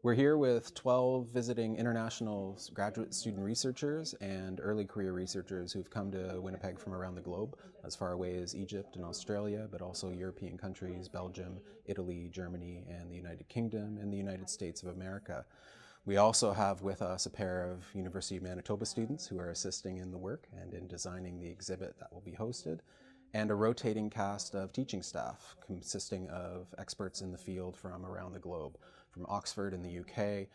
We're here with 12 visiting international graduate student researchers and early career researchers who've come to Winnipeg from around the globe, as far away as Egypt and Australia, but also European countries, Belgium, Italy, Germany, and the United Kingdom, and the United States of America. We also have with us a pair of University of Manitoba students who are assisting in the work and in designing the exhibit that will be hosted, and a rotating cast of teaching staff consisting of experts in the field from around the globe, from Oxford in the UK,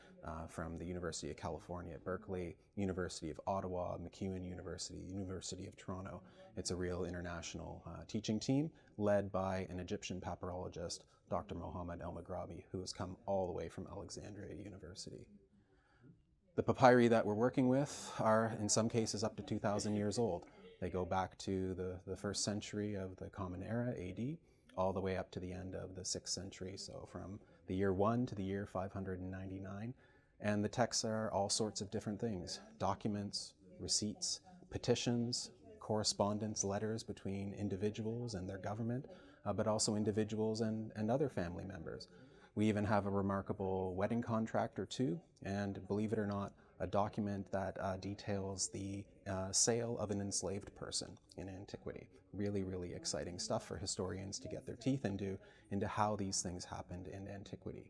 from the University of California at Berkeley, University of Ottawa, MacEwan University, University of Toronto. It's a real international teaching team led by an Egyptian papyrologist, Dr. Mohammed El-Maghrabi, who has come all the way from Alexandria University. The papyri that we're working with are in some cases up to 2,000 years old. They go back to the first century of the Common Era, AD, all the way up to the end of the 6th century, so from the year 1 to the year 599. And the texts are all sorts of different things: documents, receipts, petitions, correspondence, letters between individuals and their government, but also individuals and other family members. We even have a remarkable wedding contract or two, and believe it or not, a document that details the sale of an enslaved person in antiquity. Really, really exciting stuff for historians to get their teeth into how these things happened in antiquity.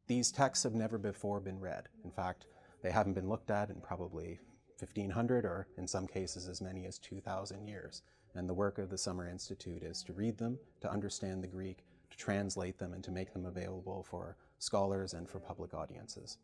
These texts have never before been read. In fact, they haven't been looked at in probably 1,500 or in some cases as many as 2,000 years. And the work of the Summer Institute is to read them, to understand the Greek, to translate them, and to make them available for scholars and for public audiences.